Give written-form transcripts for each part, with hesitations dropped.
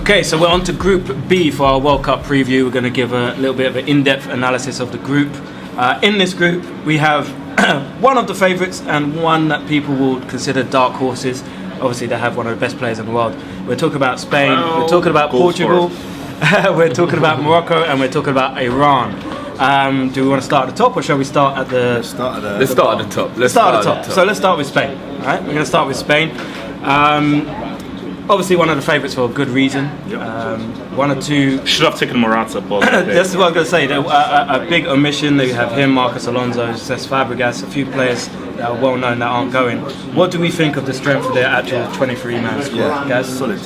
Okay, so we're on to Group B for our World Cup preview. We're going to give a little bit of an in-depth analysis of the group. In this group, we have one of the favourites and one that people would consider dark horses. Obviously, they have one of the best players in the world. We're talking about Spain, we're talking about Portugal, we're talking about Morocco, and we're talking about Iran. Do we want to start at the top, or shall we start at the... Let's start at the top. Let's start at the top. So let's start with Spain. All right, we're going to start with Spain. Obviously, one of the favourites for a good reason. One or two. Should have taken Morata, but that's what I'm going to say. A big omission. They have him, Marcos Alonso, Cesc Fabregas, a few players that are well known that aren't going. What do we think of the strength of their actual 23-man squad, guys? Solid.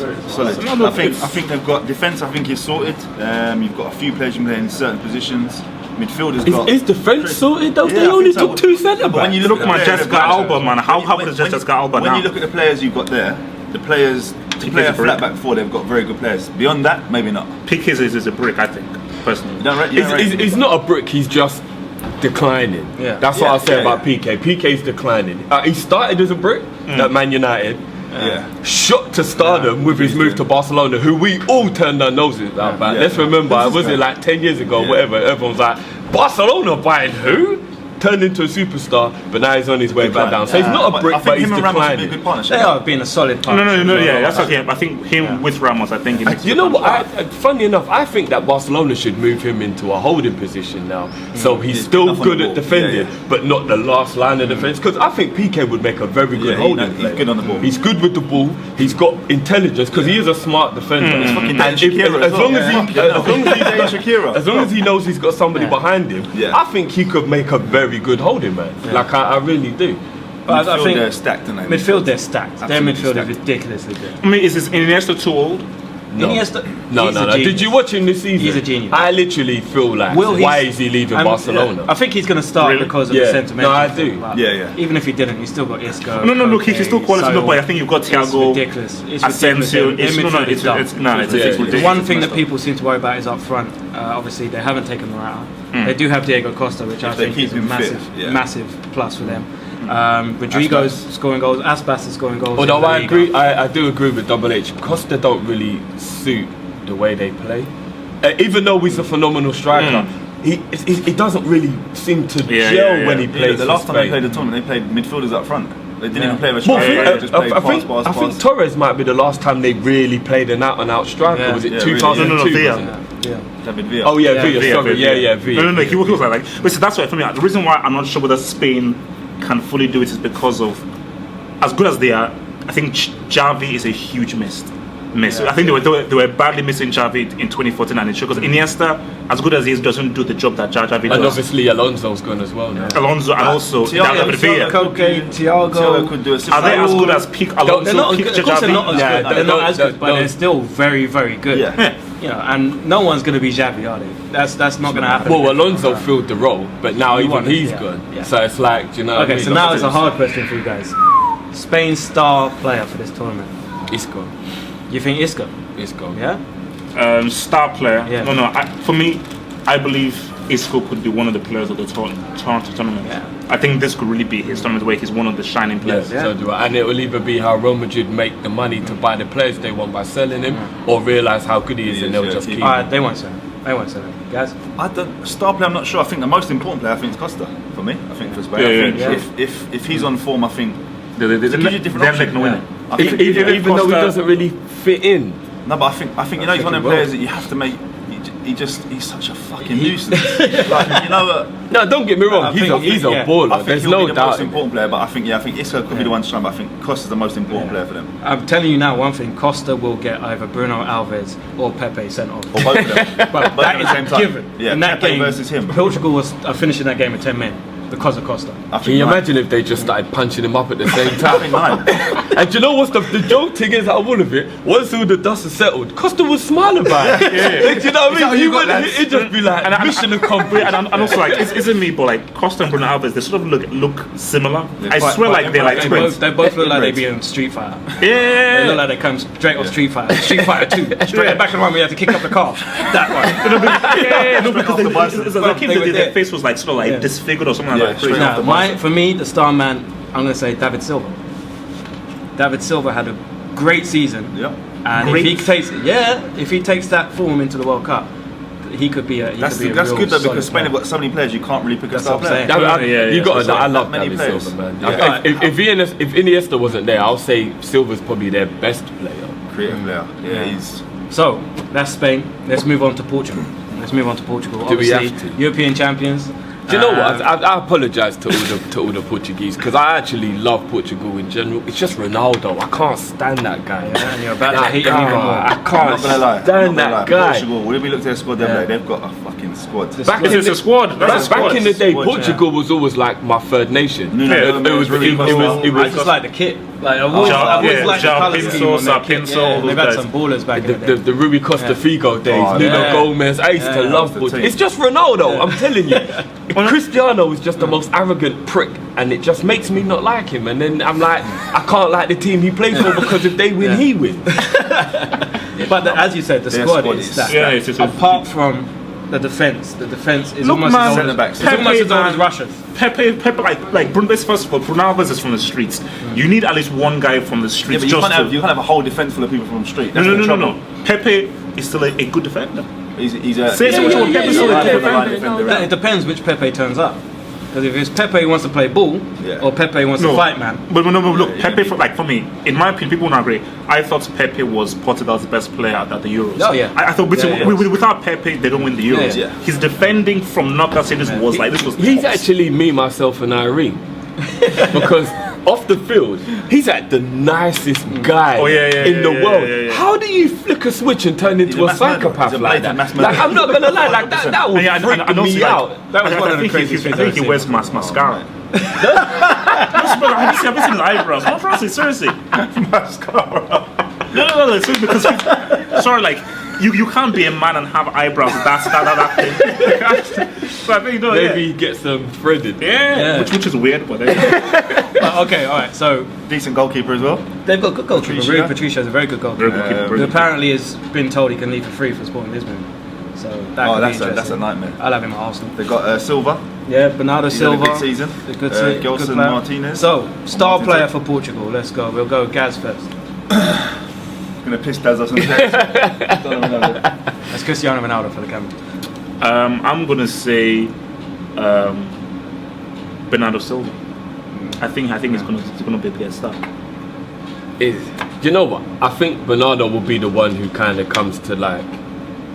I think they've got defence. I think is sorted. You've got a few players you can play in certain positions. Midfielders got. Is defence sorted though? They only took two centre backs. when you look at Jessica Alba, man, how good is Jessica Alba now? When you look at the players you've got there, the players to play a flat back four, they've got very good players. Beyond that, maybe not. Piqué is a brick, I think, personally. He's not a brick. He's just declining. Yeah. That's what I say about Piqué. Piqué's declining. He started as a brick at Man United. Shot to stardom with his move to Barcelona, who we all turned our noses at. Let's remember, was it like 10 years ago, whatever, everyone was like, Barcelona buying who? Turned into a superstar, but now he's on his way back down. So he's not a brick, but he's declining. They are being a solid partnership. No, that's okay. I think him with Ramos, I think. You know what? Funny enough, I think that Barcelona should move him into a holding position now. So he's still good at defending, but not the last line of defence. Because I think Piqué would make a very good holding player. He's good on the ball. He's good with the ball. He's got intelligence because he is a smart defender. And as long as he knows he's got somebody behind him, I think he could make a very good holding man. Like I really do. But I think they're stacked, aren't they? Midfield, they're stacked. Their midfield stacked. is ridiculously good. I mean, is Iniesta too old? No. Iniesta, No. Did you watch him this season? He's a genius. I literally feel like, why is he leaving Barcelona? I think he's going to start because of the sentimental. No, I do. Even if he didn't, you still got Isco. No, look, he's still quality. No, but I think you've got Thiago. It's ridiculous. Asensio. It's ridiculous. The one thing that people seem to worry about is up front. Obviously, they haven't taken Morata. They do have Diego Costa, which I think is a massive plus for them. Rodrigo's scoring goals. Aspas is scoring goals. Although I agree, I do agree with Double H. Costa don't really suit the way they play. Even though he's a phenomenal striker, he doesn't really seem to gel when he plays. The last time they played the tournament, they played midfielders up front. They didn't even play with a striker. I think Torres might be the last time they really played an out-and-out striker. Was it 2002? David Villa. Oh yeah, Villa. Sorry, Villa. No. He was like. But so that's why for me, the reason why I'm not sure whether Spain can fully do it is because of, as good as they are, I think Xavi is a huge miss. I think they were badly missing Xavi in 2014 and it showed because Iniesta, as good as he is, doesn't do the job that Xavi does. And obviously Alonso's gone as well now. Alonso and also Thiago could do a similar. Are they as good as Pique Alonso? Of course they're not as good. They're not as good, but they're still very, very good. You know, and no one's going to be Xavi, are they? That's not going to happen. Well, Alonso filled the role, but now even he's gone. So it's like, you know. Okay, so now it's a hard question for you guys. Spain's star player for this tournament. Isco. You think Isco? Isco. Yeah. Star player. Yeah. No. For me, I believe Isco could be one of the players of the tournament. Yeah. I think this could really be his tournament where he's one of the shining players. So do I. And it will either be how Real Madrid make the money to buy the players they want by selling him, or realise how good he is and they'll just keep him. They won't sell him. Guys? Star player, I'm not sure. I think the most important player, I think, is Costa for me. I think for Spain. If he's on form, I think they're like no winner. Even though he doesn't really fit in. No, but I think you know he's one of them players that you have to make. He's such a fucking nuisance. No, don't get me wrong. He's a baller. I think There's he'll no be the doubt. most important player, but I think Isco could be the one to shine. But I think Costa's the most important player for them. I'm telling you now one thing: Costa will get either Bruno Alves or Pepe sent off. Or both of them. But that is a given. Yeah, in that Pepe game versus him. Portugal was finishing that game with 10 men because of Costa. Can you imagine if they just started punching him up at the same time? And do you know what's the joke thing is out of all of it? Once all the dust is settled, Costa would smile about it. Do you know what I mean? He'd just be like, mission accomplished. And also, like, isn't me, but like Costa and Bruno Alves, they sort of look similar. I swear, like they're like twins. They both look like they be in Street Fighter. Yeah. They look like they come straight off Street Fighter. Street Fighter 2. Straight back and one, we had to kick up the car. That one. No, because their face was like sort of like disfigured or something like that. For me, the star man, I'm going to say David Silva. David Silva had a great season. And Great. if he takes that form into the World Cup, he could be a. That's real good though, because solid Spain player. have got so many players you can't really pick a That's star what I'm player. saying. You got to. I love many David players. Silva, man. Yeah. If Iniesta wasn't there, I'll say Silva's probably their best player. Creative player. Yeah, he's. So that's Spain. Let's move on to Portugal. Do we Obviously, have to? European champions. Do you know what? I apologise to all the Portuguese because I actually love Portugal in general. It's just Ronaldo. I can't stand that guy. Yeah, and you're about to That hate him guy. even more. I I'm can't not gonna lie. stand that guy. Portugal, when we looked at their squad, they've got a fucking squad. Back in It's a squad. That's a Back squad. in the day, Squad, Portugal was always like my third nation. No, It was. I just like the kit. Like I've always liked the colour Pinso, scheme on their kit. Pinso, Yeah, all they've those had guys. some ballers back in the day. The Rui Costa Figo days, Oh, Nuno yeah. Gomez. I used to love the Portugal. team. It's just Ronaldo. I'm telling you, Cristiano is just the most arrogant prick, and it just makes me not like him. And then I'm like, I can't like the team he plays for because if they win, he wins. But as you said, the Their squad squad is is- stacked. Yeah, it's Apart from the defense is Look, almost man, as old centre-backs. as, it's almost as old as man. Russia's. Pepe, like Bruno's first of all, Ronaldo is from the streets. You need at least one guy from the Yeah, streets but you just can't, to. you can't have a whole defence full of people from the street. No, That's no, the no, no, trouble. no. Pepe is still a good defender. He's a. Say what you want, Pepe's still a good defender. It depends which Pepe turns up. Because if it's Pepe who wants to play ball, Yeah. or Pepe who wants to fight, man. But no, look, Pepe, for me, in my opinion, people won't agree. I thought Pepe was Portugal's best player at the Euros. Oh, yeah. I thought without Pepe, they don't win the Euros. Yeah, yeah. His defending from knockout stages was like this was. He's tops. actually me, myself, and Irene. Because off the field, he's like the nicest guy in the world. Yeah. How do you flick a switch and turn into a a mass murderer. psychopath He's a like blatant that? mass Like, murderer. I'm not gonna lie, like that would freak also, me like, out. That was one of the think craziest I things think I've he seen. wears mascara. I've seen his eyebrows. Not honestly, seriously. Mascara. No. It's because sorry, like you can't be a man and have eyebrows. That thing. So I think Maybe he gets them threaded. yeah. Which is weird, but Okay, alright, so decent goalkeeper as well. they've got good goalkeeper. Patricia. Rui Patricia is a very good goalkeeper. Very good keeper, Who very good apparently has been told he can leave for free for Sporting Lisbon. So that could be That's interesting. a nightmare. I'll have him at Arsenal. They got Silva. Yeah, Bernardo He's had a Silva. good season. A good Gelson player. Martinez. So, star Martinez. player for Portugal. Let's go. We'll go Gaz first. Gonna piss Daz off some players. That's Cristiano Ronaldo for the camera. I'm gonna say Bernardo Silva. I think it's gonna be a big star. Do you know what? I think Bernardo will be the one who kind of comes to like,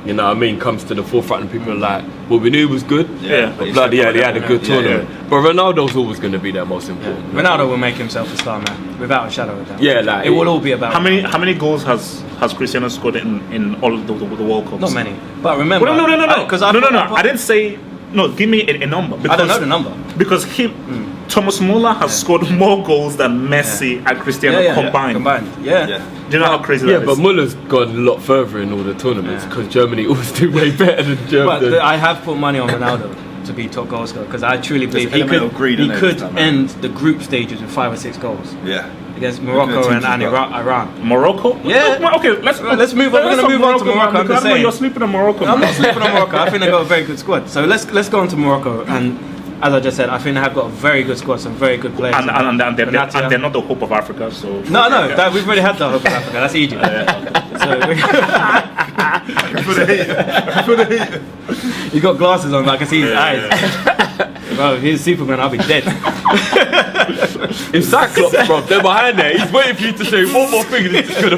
you know what I mean, comes to the forefront and people are like, well, we knew he was good. Yeah. But bloody hell, he had a good Yeah, tournament. But Ronaldo's always going to be their most important. Ronaldo will make himself a star, man, without a shadow of a doubt. Yeah, like it will all be about How many goals has Cristiano scored in all of the World Cups? Not many, but remember. Well, no. Because No. I didn't say. No, give me a number. I don't know the number. Because Thomas Muller has scored more goals than Messi and Cristiano combined. Yeah. Do you know how crazy Yeah, that but is? Muller's gone a lot further in all the tournaments because Germany always do way better than But Germany. I have put money on Ronaldo to be top goal scorer because I truly believe he element of greed in could it this time, man. end the group stages with 5 or 6 goals Yeah. against Morocco teams and he's got. Iran. Morocco? Yeah. Okay, let's move on. We're gonna talk move on to Morocco. I'm just saying. You're sleeping on Morocco. I'm not sleeping on Morocco. I think they've got a very good squad. So let's go on to Morocco. And as I just said, I think they have got a very good squad, some very good players. And they're Benatia. not the hope of Africa. So No, that, we've already had the hope of Africa. That's Egypt. He's got glasses on, but I can see his eyes. Bro, if he's Superman, I'll be dead. If Cyclops, bro, they're behind there. He's waiting for you to say one more thing and he's just going to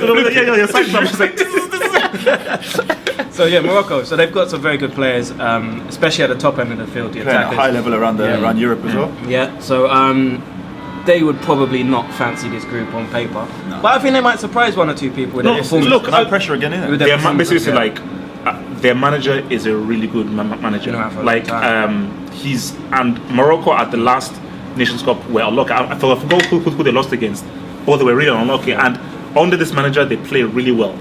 flip it. So yeah, Morocco. So they've got some very good players, especially at the top end of the field. The Playing at a attackers. high level around Europe as well. Yeah. So they would probably not fancy this group on paper, but I think they might surprise 1 or 2 people with their performance. look, No pressure again, isn't With it? their Their performance, basically yeah. like their manager is a really good manager. You know, for a Like long time. he's and Morocco at the last Nations Cup were unlucky. I forgot who they lost against, but they were really unlucky. And under this manager, they play really well.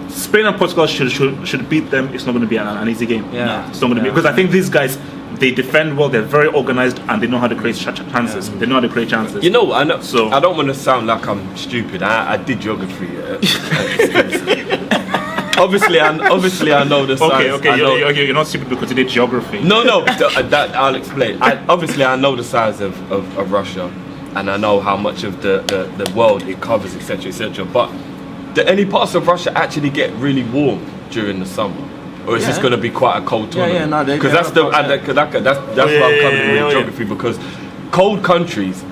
Spain and Portugal should beat them. It's not going to be an easy game. Yeah. It's not going to be because I think these guys they defend well. They're very organized and they know how to create chances. They know how to create chances. You know what? I know. So- I don't want to sound like I'm stupid. I did geography. Obviously, I know the size. Okay. You're not stupid because you did geography. No, that I'll explain. Obviously, I know the size of Russia, and I know how much of the world it covers, etc., etc. But do any parts of Russia actually get really warm during the summer? Or is this going to be quite a cold tournament? Because that's where I'm coming in with geography, because cold countries,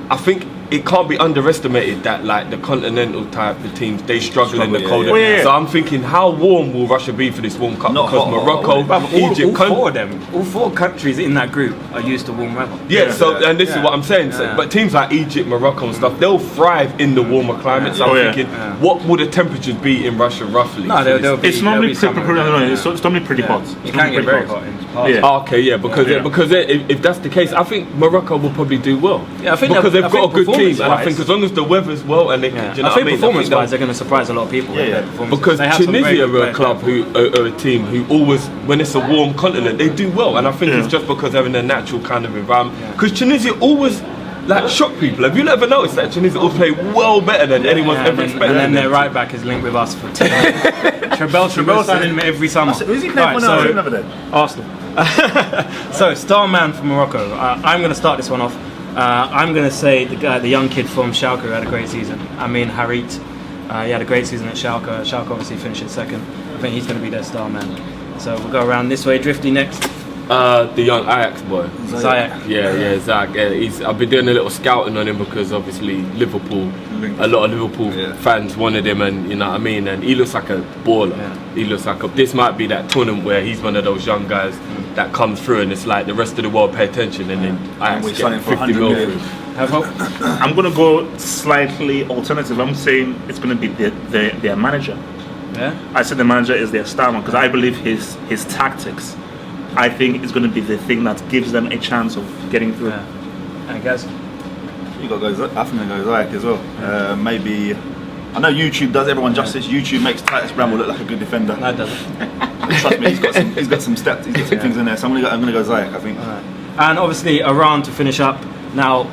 I think it can't be underestimated that like the continental type of teams, they struggle in the cold. So I'm thinking, how warm will Russia be for this World Cup? Because Morocco, Egypt, all four countries in that group are used to warm weather. And this is what I'm saying. So, but teams like Egypt, Morocco and stuff, they'll thrive in the warmer climates. So I'm thinking, what would the temperatures be in Russia roughly? No, it's normally pretty hot. It can get very hot. Because if that's the case, I think Morocco will probably do well. Yeah, I think because they've got a good team, and I think as long as the weather's well, and they, performance-wise, they're going to surprise a lot of people. Because Tunisia are a club are a team who always, when it's a warm continent, they do well, and I think it's just because they're in a natural kind of environment. Because Tunisia always like shock people. Have you ever noticed that Tunisia always play well better than anyone's ever expected? And then their right back is linked with us for 10 years. Trebel signing him every summer. Who's he playing for now? Arsenal. So, star man from Morocco. I'm going to start this one off. I'm going to say the young kid from Schalke who had a great season. I mean, Harit. He had a great season at Schalke. Schalke obviously finished in second. I think he's going to be their star man. So we'll go around this way. Drifty next. The young Ajax boy. Ziyech. Yeah, Zach. Yeah, I've been doing a little scouting on him because obviously Liverpool, a lot of Liverpool fans wanted him, and you know what I mean. And he looks like a baller. He looks like this might be that tournament where he's one of those young guys that comes through, and it's like the rest of the world pay attention, and then Ajax get 50 mil through. I'm going to go slightly alternative. I'm saying it's going to be their manager. Yeah. I said the manager is their star man because I believe his tactics, I think, is going to be the thing that gives them a chance of getting through. I guess. You got to go. I think I go Ziyech as well. Maybe. I know YouTube does everyone justice. YouTube makes Titus Bramble look like a good defender. No, it doesn't. Trust me, he's got some stats. He's got some things in there. So I'm gonna go Ziyech, I think. And obviously Iran to finish up. Now,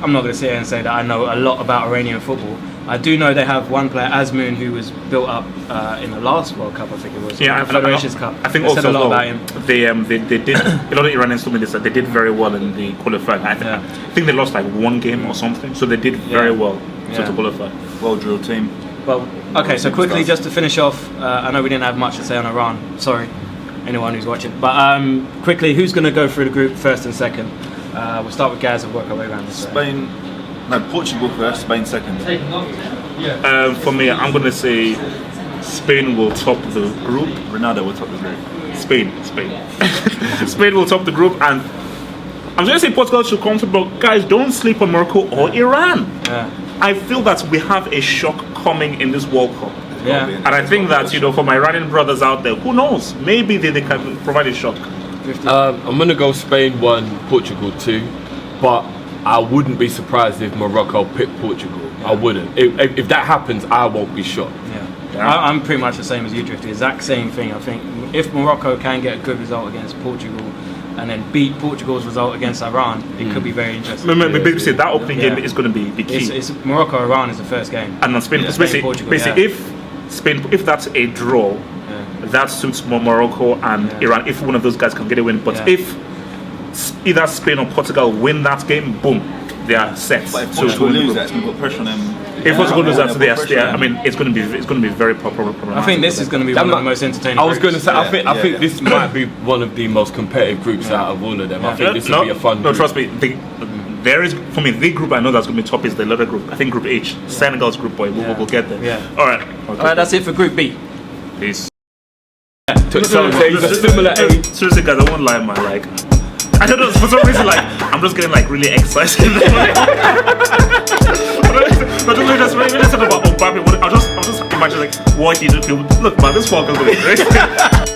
I'm not going to sit here and say that I know a lot about Iranian football. I do know they have one player, Azmoun, who was built up in the last World Cup, I think it was. Yeah, the Federations Cup. I think they also said a lot about him. They did. A lot of Iranians told me this, that they did very well in the qualifying. I think they lost like one game or something, so they did very well to qualify. Well drilled team. Well, okay. So quickly, just to finish off, I know we didn't have much to say on Iran. Sorry, anyone who's watching. But quickly, who's going to go through the group first and second? We'll start with Gaz and work our way around this. Portugal first, Spain second. For me, I'm going to say Spain will top the group. Ronaldo will top the group. Spain. Spain will top the group, and I'm going to say Portugal should come through, but guys, don't sleep on Morocco or Iran. I feel that we have a shock coming in this World Cup. And I think that, for my Iranian brothers out there, who knows? Maybe they can provide a shock. I'm going to go Spain 1, Portugal 2, but I wouldn't be surprised if Morocco picked Portugal. I wouldn't. If that happens, I won't be shocked. I'm pretty much the same as you, Drifty. Exact same thing. I think if Morocco can get a good result against Portugal and then beat Portugal's result against Iran, it could be very interesting. That opening game is going to be key. It's Morocco-Iran is the first game. And Spain, if that's a draw, that suits Morocco and Iran. If one of those guys can get a win, but if either Spain or Portugal win that game, boom, they are set. But if Portugal lose that, it's going to put pressure on them. If Portugal lose that, I mean, it's going to be very problematic. I think this is going to be one of the most entertaining. I was going to say, I think this might be one of the most competitive groups out of all of them. I think this will be a fun. No, trust me. There is, for me, the group I know that's going to be top is the leather group. I think Group H, Senegal's group boy. We'll get there. All right. That's it for Group B. Peace. So it's a similar age. Seriously, guys, I won't lie, man. Like, I don't know, for some reason, like, I'm just getting like really excited. But just when you said about Mbappe, I'll just imagine like what he did. Look, man, this World Cup is going to be great.